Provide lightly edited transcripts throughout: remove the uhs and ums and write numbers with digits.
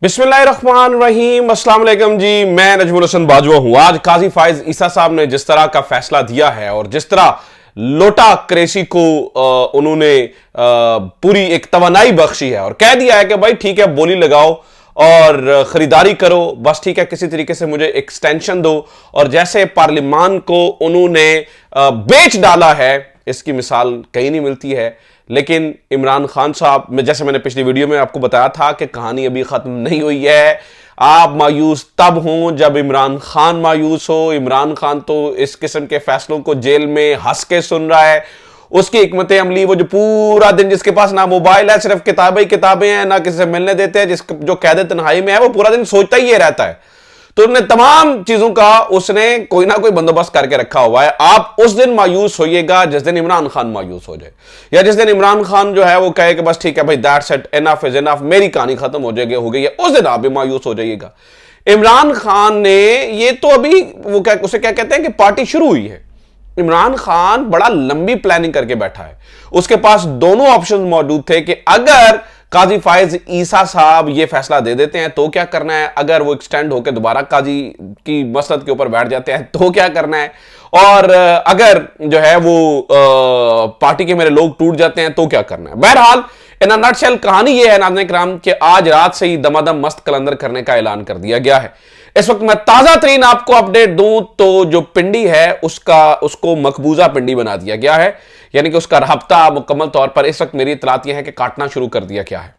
बिस्मिल्लाहिर्रहमानिर्रहीम, अस्सलाम वालेकुम जी। मैं नजमुल हसन बाजवा हूं। आज काजी फाइज ईसा साहब ने जिस तरह का फैसला दिया है और जिस तरह लोटा क्रेसी को उन्होंने पूरी एक तवानाई बख्शी है और कह दिया है कि भाई ठीक है, बोली लगाओ और खरीदारी करो, बस ठीक है, किसी तरीके से मुझे एक्सटेंशन दो। और जैसे पार्लिमान को उन्होंने बेच डाला है, इसकी मिसाल कहीं नहीं मिलती है। लेकिन इमरान खान साहब में, जैसे मैंने पिछली वीडियो में आपको बताया था कि कहानी अभी खत्म नहीं हुई है। आप मायूस तब हों जब इमरान खान मायूस हो। इमरान खान तो इस किस्म के फैसलों को जेल में हंस के सुन रहा है। उसकी हिकमत अमली, वो जो पूरा दिन जिसके पास ना मोबाइल है, सिर्फ किताबें ही किताबें हैं, ना किसी से मिलने देते हैं, जो कैद तन्हाई में है, वो पूरा दिन सोचता ही ये रहता है। तो उन्हें तमाम चीजों का उसने कोई ना कोई बंदोबस्त करके रखा हुआ है। आप उस दिन मायूस होइएगा जिस दिन इमरान खान मायूस हो जाए, या जिस दिन इमरान खान जो है वो कहे कि बस ठीक है भाई, that's it, enough is enough, मेरी कहानी खत्म हो जाएगी, हो गई है, उस दिन आप भी मायूस हो जाइएगा। इमरान खान ने ये तो अभी वो क्या, उसे क्या कहते हैं कि पार्टी शुरू हुई है। इमरान खान बड़ा लंबी प्लानिंग करके बैठा है। उसके पास दोनों ऑप्शन मौजूद थे कि अगर काजी फाइज ईसा साहब ये फैसला दे देते हैं तो क्या करना है, अगर वो एक्सटेंड होकर दोबारा काजी की मसनद के ऊपर बैठ जाते हैं तो क्या करना है, और अगर जो है वो पार्टी के मेरे लोग टूट जाते हैं तो क्या करना है। बहरहाल इन नटशेल कहानी ये है नाज़रीन किराम कि आज रात से ही दमादम मस्त कलंदर करने का ऐलान कर दिया गया है। इस वक्त मैं ताजा तरीन आपको अपडेट दूं तो जो पिंडी है उसको मकबूजा पिंडी बना दिया गया है, यानी कि उसका राब्ता मुकम्मल तौर पर इस वक्त मेरी इतलात यह है कि काटना शुरू कर दिया गया है।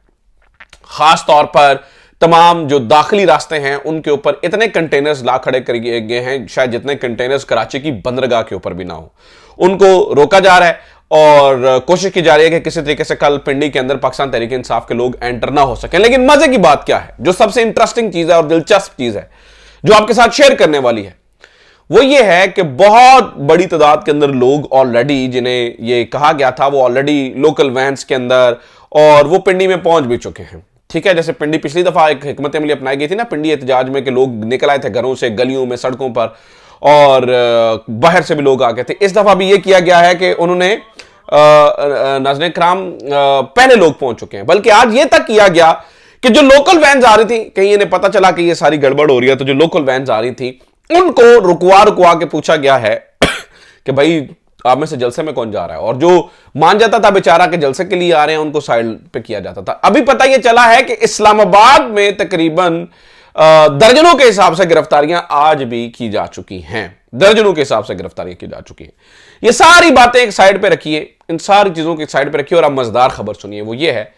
खास तौर पर तमाम जो दाखिली रास्ते हैं उनके ऊपर इतने कंटेनर्स ला खड़े कर गए हैं, शायद जितने कंटेनर्स कराची की बंदरगाह के ऊपर भी ना हो, उनको रोका जा रहा है। और कोशिश की जा रही है कि किसी तरीके से कल पिंडी के अंदर पाकिस्तान तहरीक इंसाफ के लोग एंटर ना हो सके। लेकिन मजे की बात क्या है, जो सबसे इंटरेस्टिंग चीज है और दिलचस्प चीज है जो आपके साथ शेयर करने वाली है, वो ये है कि बहुत बड़ी तादाद के अंदर लोग ऑलरेडी, जिन्हें ये कहा गया था, वो ऑलरेडी लोकल वैन्स के अंदर और वो पिंडी में पहुंच भी चुके हैं। ठीक है, जैसे पिंडी पिछली दफा एक हिकमत अमली अपनाई गई थी ना पिंडी एहतजाज में, कि लोग निकल आए थे घरों से, गलियों में, सड़कों पर, और बाहर से भी लोग आ गए थे। इस दफा भी ये किया गया है कि उन्होंने नाज़रीन किराम पहले लोग पहुंच चुके हैं। बल्कि आज ये तक किया गया कि जो लोकल वैन्स आ रही थी, कहीं इन्हें पता चला कि ये सारी गड़बड़ हो रही है, तो जो लोकल वैन्स आ रही थी उनको रुकवा के पूछा गया है कि भाई आप में से जलसे में कौन जा रहा है, और जो मान जाता था बेचारा कि जलसे के लिए आ रहे हैं, उनको साइड पे किया जाता था। अभी पता यह चला है कि इस्लामाबाद में तकरीबन दर्जनों के हिसाब से गिरफ्तारियां आज भी की जा चुकी हैं। दर्जनों के हिसाब से गिरफ्तारियां की जा चुकी हैं। ये सारी बातें एक साइड पे रखिए, इन सारी चीजों की साइड पे रखिए, और अब मजेदार खबर सुनिए। वो ये है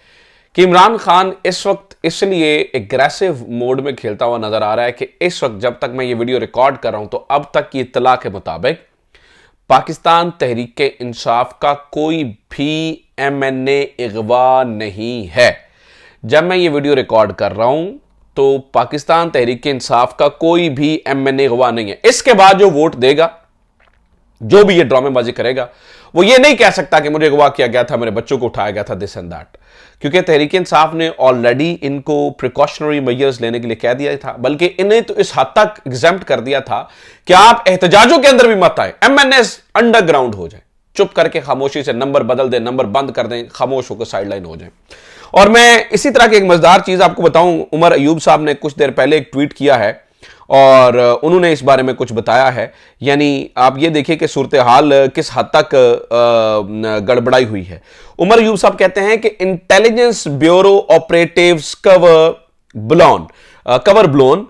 कि इमरान खान इस वक्त इसलिए एग्रेसिव मोड में खेलता हुआ नजर आ रहा है कि इस वक्त जब तक मैं ये वीडियो रिकॉर्ड कर रहा हूं, तो अब तक की इत्तला के मुताबिक पाकिस्तान तहरीक इंसाफ का कोई भी MNA अगवा नहीं है। जब मैं ये वीडियो रिकॉर्ड कर रहा हूं तो पाकिस्तान तहरीक इंसाफ का कोई भी MNA अगवा नहीं है। इसके बाद जो वोट देगा, जो भी ये ड्रामेबाजी करेगा, वो ये नहीं कह सकता कि मुझे अगवा किया गया था, मेरे बच्चों को उठाया गया था, दिस एंड दैट, क्योंकि तहरीक इंसाफ ने ऑलरेडी इनको प्रिकॉशनरी मेजर्स लेने के लिए कह दिया था। बल्कि इन्हें तो इस हद तक एग्जेम्प्ट कर दिया था कि आप एहतजाजों के अंदर भी मत आए, MNAs अंडरग्राउंड हो जाए, चुप करके खामोशी से नंबर बदल दें, नंबर बंद कर दें, खामोश होकर साइडलाइन हो जाए। और मैं इसी तरह की एक मजेदार चीज आपको बताऊं, उमर अयूब साहब ने कुछ देर पहले एक ट्वीट किया है और उन्होंने इस बारे में कुछ बताया है। यानी आप ये देखिए कि सूरत हाल किस हद तक गड़बड़ाई हुई है। उमर अयूब साहब कहते हैं कि intelligence bureau operatives cover blown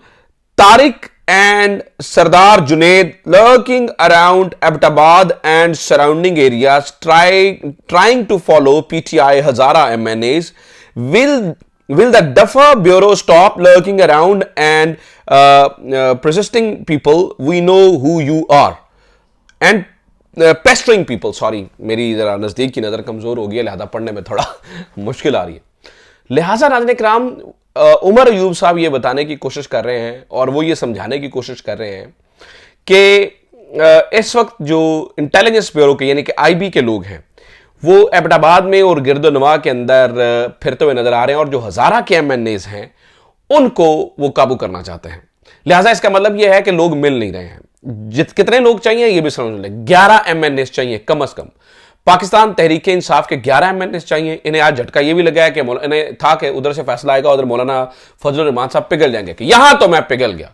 Tariq and Sardar Junaid lurking around Abbottabad and surrounding areas trying to follow PTI Hazara MNAs. Will the Duffer Bureau stop lurking around and persisting people? We know who you are. And pestering people. Sorry, मेरी जरा नजदीक की नजर कमजोर हो गई है, लिहाजा पढ़ने में थोड़ा मुश्किल आ रही है। लिहाजा नाज़रीन किराम, उमर अयूब साहब ये बताने की कोशिश कर रहे हैं और वो ये समझाने की कोशिश कर रहे हैं कि इस वक्त जो इंटेलिजेंस ब्यूरो के यानी कि IB के लोग हैं, वो एबटाबाद में और गिरदोनवा के अंदर फिरते हुए नजर आ रहे हैं, और जो हजारा के MNAs हैं उनको वो काबू करना चाहते हैं। लिहाजा इसका मतलब यह है कि लोग मिल नहीं रहे हैं। कितने लोग चाहिए ये भी समझ लें, 11 MNAs चाहिए कम अज कम। पाकिस्तान तहरीक इंसाफ के 11 एमएनए चाहिए। इन्हें आज झटका ये भी लगा है कि इन्हें था कि उधर से फैसला आएगा, उधर मौलाना फजलुर रहमान साहब पिघल जाएंगे कि यहां तो मैं पिघल गया।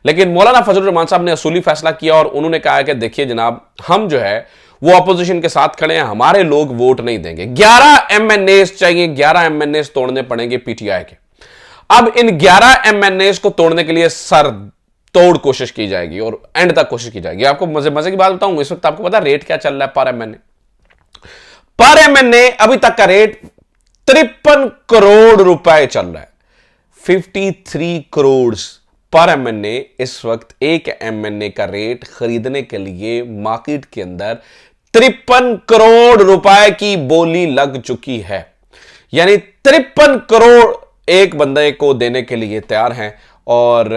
लेकिन मौलाना फजलुर रहमान साहब ने असूली फैसला किया और उन्होंने कहा कि देखिए जनाब, हम जो है वो अपोजिशन के साथ खड़े हैं, हमारे लोग वोट नहीं देंगे। 11 एमएनए चाहिए, 11 एमएनए तोड़ने पड़ेंगे पीटीआई के। अब इन 11 एमएनए को तोड़ने के लिए सर तोड़ कोशिश की जाएगी और एंड तक कोशिश की जाएगी। आपको मजे की बात बताऊं, इस वक्त आपको पता रेट क्या चल रहा है पर एमएनए अभी तक का रेट 53 करोड़ रुपए चल रहा है। 53 करोड़ पर एमएनए इस वक्त एक एमएनए का रेट खरीदने के लिए मार्केट के अंदर 53 करोड़ रुपए की बोली लग चुकी है। यानी 53 करोड़ एक बंदे को देने के लिए तैयार हैं और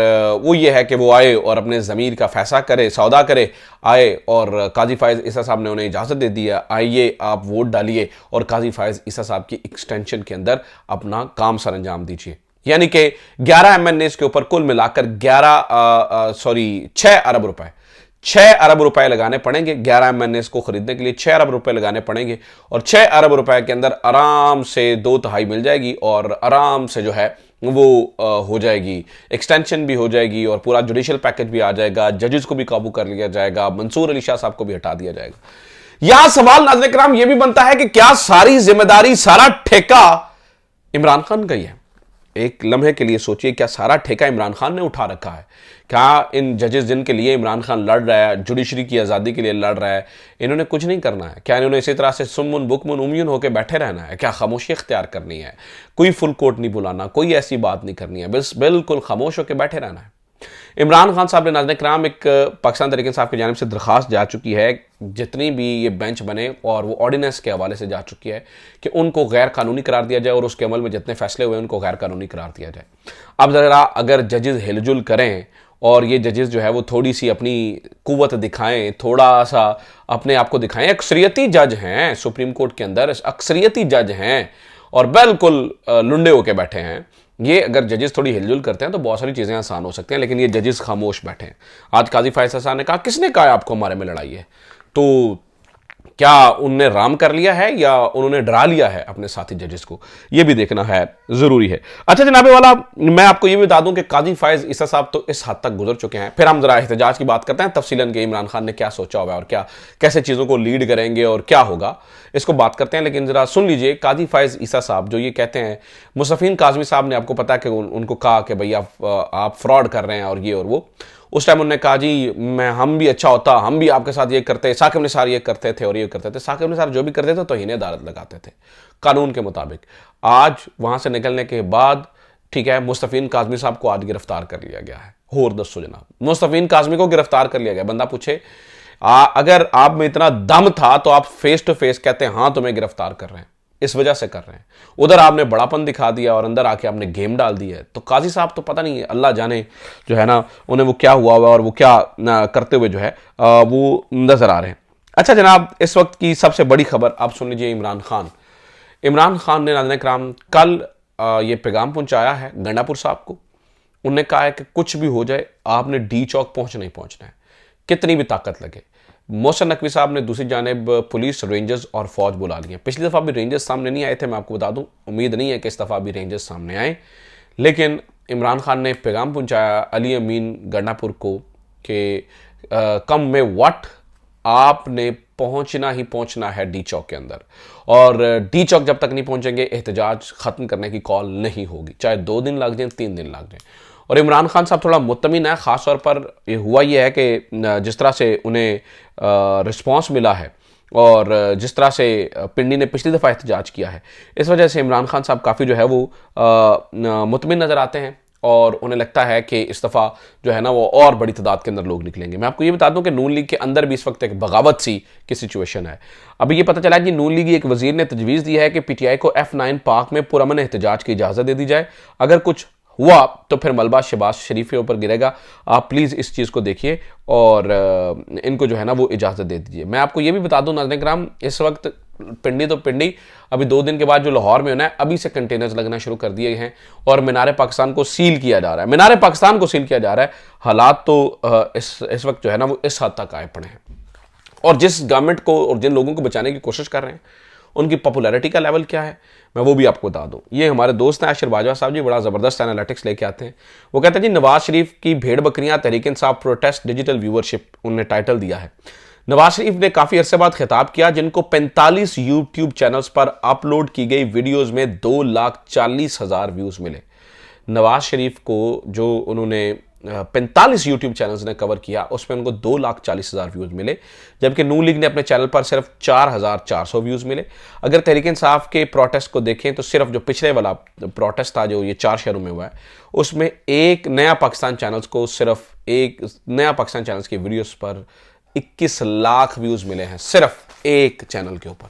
वो ये है कि वो आए और अपने ज़मीर का फैसला करे, सौदा करे, आए और काजी फायज ईसा साहब ने उन्हें इजाज़त दे दी है, आइए आप वोट डालिए और काजी फायज ईसा साहब की एक्सटेंशन के अंदर अपना काम सर अंजाम दीजिए। यानी कि 11 एमएनए के ऊपर कुल मिलाकर 6 अरब रुपए 6 अरब रुपए लगाने पड़ेंगे। 11 एमएनए को खरीदने के लिए 6 अरब रुपए लगाने पड़ेंगे और 6 अरब रुपए के अंदर आराम से 2/3 मिल जाएगी और आराम से जो है वो हो जाएगी, एक्सटेंशन भी हो जाएगी और पूरा जुडिशियल पैकेज भी आ जाएगा, जजेस को भी काबू कर लिया जाएगा, मंसूर अली शाह साहब को भी हटा दिया जाएगा। यहां सवाल नाज़रीन किराम यह भी बनता है कि क्या सारी जिम्मेदारी, सारा ठेका इमरान खान का ही है? एक लम्हे के लिए सोचिए, क्या सारा ठेका इमरान खान ने उठा रखा है? क्या इन जजेस जिनके लिए इमरान खान लड़ रहा है, जुडिशरी की आज़ादी के लिए लड़ रहा है, इन्होंने कुछ नहीं करना है? क्या इन्होंने इसी तरह से सुम्मुन बुकमुन उम्यून होकर बैठे रहना है? क्या खामोशी इख्तियार करनी है? कोई फुल कोर्ट नहीं बुलाना, कोई ऐसी बात नहीं करनी है, बस बिल्कुल खामोश होकर बैठे रहना है? इमरान खान साहब ने नाज़रीन किराम एक पाकिस्तान तहरीक इंसाफ की जानिब से दरख्वास्त जा चुकी है, जितनी भी ये बेंच बने और वो ऑर्डिनेंस के हवाले से जा चुकी है कि उनको गैर कानूनी करार दिया जाए और उसके अमल में जितने फैसले हुए उनको गैर कानूनी करार दिया जाए। अब ज़रा अगर जजेस हिलजुल करें और ये जजेस जो है वो थोड़ी सी अपनी कुव्वत दिखाएं, थोड़ा सा अपने आप को दिखाएं, अक्सरियती जज हैं सुप्रीम कोर्ट के अंदर, अक्सरियती जज हैं और बिल्कुल लुंडे होके बैठे हैं। ये अगर जजेस थोड़ी हिलजुल करते हैं तो बहुत सारी चीज़ें आसान हो सकती हैं, लेकिन ये जजेस खामोश बैठे हैं। आज काजी फायज साहब ने कहा, किसने कहा आपको हमारे में लड़ाई है? तो क्या उनने राम कर लिया है या उन्होंने डरा लिया है अपने साथी जजेस को? यह भी देखना है, जरूरी है। अच्छा जनाबे वाला, मैं आपको यह भी बता दूं कि काजी फायज ईसा साहब तो इस हद तक गुजर चुके हैं। फिर हम जरा एहतजाज की बात करते हैं तफसीलन के, इमरान खान ने क्या सोचा हुआ है और क्या कैसे चीज़ों को लीड करेंगे और क्या होगा, इसको बात करते हैं। लेकिन जरा सुन लीजिए, काजी फायज ईसा साहब जो ये कहते हैं, मुस्तफीन काजमी साहब ने आपको पता है कि उनको कहा कि भैया आप फ्रॉड कर रहे हैं और ये और वो। उस टाइम उन्होंने कहा जी हम भी अच्छा होता, हम भी आपके साथ ये करते, साकिब निसार ये करते थे और ये करते थे। साकिब निसार जो भी करते थे तो इन्हें अदालत लगाते थे कानून के मुताबिक। आज वहां से निकलने के बाद ठीक है, मुस्तफीन काजमी साहब को आज गिरफ्तार कर लिया गया है। होर दस्सो जनाब, मुस्तफीन काजमी को गिरफ्तार कर लिया गया। बंदा पूछे अगर आप में इतना दम था तो आप फेस टू फेस कहते हैं हाँ तुम्हें गिरफ्तार कर रहे हैं, इस वजह से कर रहे हैं। उधर आपने बड़ापन दिखा दिया और अंदर आके आपने गेम डाल दी है। तो काजी साहब तो पता नहीं, अल्लाह जाने जो है ना उन्हें वो क्या हुआ और वो क्या करते हुए जो है वो नजर आ रहे हैं। अच्छा जनाब, इस वक्त की सबसे बड़ी खबर आप सुन लीजिए। इमरान खान ने नाज़रीन किराम कल ये पैगाम पहुंचाया है गंडापुर साहब को। उन्होंने कहा है कि कुछ भी हो जाए आपने डी चौक पहुंचना ही पहुंचना है, कितनी भी ताकत लगे। मोहसिन नकवी साहब ने दूसरी जानिब पुलिस, रेंजर्स और फौज बुला ली है। पिछली दफ़ा भी रेंजर्स सामने नहीं आए थे, मैं आपको बता दूं। उम्मीद नहीं है कि इस दफ़ा भी रेंजर्स सामने आए, लेकिन इमरान खान ने पैगाम पहुंचाया अली अमीन गंडापुर को कि कम में वट आपने पहुंचना ही पहुंचना है डी चौक के अंदर, और डी चौक जब तक नहीं पहुंचेंगे एहतजाज ख़त्म करने की कॉल नहीं होगी, चाहे 2 दिन लग जाए 3 दिन लग जाए। और इमरान खान साहब थोड़ा मुतमिन है, ख़ास तौर पर ये हुआ ये है कि जिस तरह से उन्हें रिस्पांस मिला है और जिस तरह से पिंडी ने पिछली दफ़ा एहतजाज किया है, इस वजह से इमरान खान साहब काफ़ी जो है वो मुतमिन नज़र आते हैं और उन्हें लगता है कि इस दफ़ा जो है ना वो और बड़ी तादाद के अंदर लोग निकलेंगे। मैं आपको ये बता दूं कि नून लीग के अंदर भी इस वक्त एक बगावत सी की सिचुएशन है। अभी ये पता चला है कि नून लीग एक वजीर ने तजवीज़ दी है कि पीटीआई को F9 पार्क में पुरअमन एहतजाज की इजाज़त दे दी जाए। अगर कुछ हुआ तो फिर मलबा शहबाज शरीफ के ऊपर गिरेगा। आप प्लीज़ इस चीज़ को देखिए और इनको जो है ना वो इजाज़त दे दीजिए। मैं आपको ये भी बता दूं नाज़रीन किराम, इस वक्त पिंडी तो पिंडी, अभी 2 दिन के बाद जो लाहौर में होना है, अभी से कंटेनर्स लगना शुरू कर दिए हैं और मीनार पाकिस्तान को सील किया जा रहा है। मीनार पाकिस्तान को सील किया जा रहा है। हालात तो इस वक्त जो है ना वो इस हद तक आए पड़े हैं। और जिस गवर्नमेंट को और जिन लोगों को बचाने की कोशिश कर रहे हैं उनकी पॉपुलैरिटी का लेवल क्या है, मैं वो भी आपको बता दूं। ये हमारे दोस्त हैं आशिर बाजवा साहब जी, बड़ा ज़बरदस्त एनालिटिक्स लेके आते हैं। वो कहते हैं जी नवाज शरीफ की भेड़ बकरियां Tehreek Insaf protest digital viewership, उन्होंने टाइटल दिया है। नवाज शरीफ ने काफ़ी अरसे बाद खिताब किया, जिनको 45 यूट्यूब चैनल्स पर अपलोड की गई वीडियोज़ में 2,40,000 व्यूज़ मिले। नवाज शरीफ को जो उन्होंने 45 यूट्यूब चैनल्स ने कवर किया उसमें उनको 2,40,000 व्यूज़ मिले, जबकि नून लीग ने अपने चैनल पर सिर्फ 4,400 व्यूज़ मिले। अगर तहरीक इंसाफ के प्रोटेस्ट को देखें तो सिर्फ जो पिछले वाला प्रोटेस्ट था जो ये 4 शहरों में हुआ है, उसमें एक नया पाकिस्तान चैनल्स को सिर्फ एक नया पाकिस्तान चैनल्स की वीडियोस पर 21 लाख व्यूज़ मिले हैं, सिर्फ एक चैनल के ऊपर।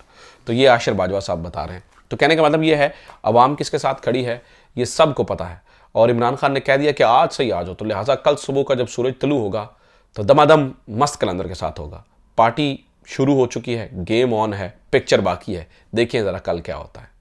तो ये आशिर बाजवा साहब बता रहे हैं। तो कहने का मतलब ये है अवाम किसके साथ खड़ी है ये सबको पता है, और इमरान खान ने कह दिया कि आज से ही आज हो, तो लिहाजा कल सुबह का जब सूरज तुलू होगा तो दमादम मस्त कलंदर के साथ होगा। पार्टी शुरू हो चुकी है, गेम ऑन है, पिक्चर बाकी है, देखिए ज़रा कल क्या होता है।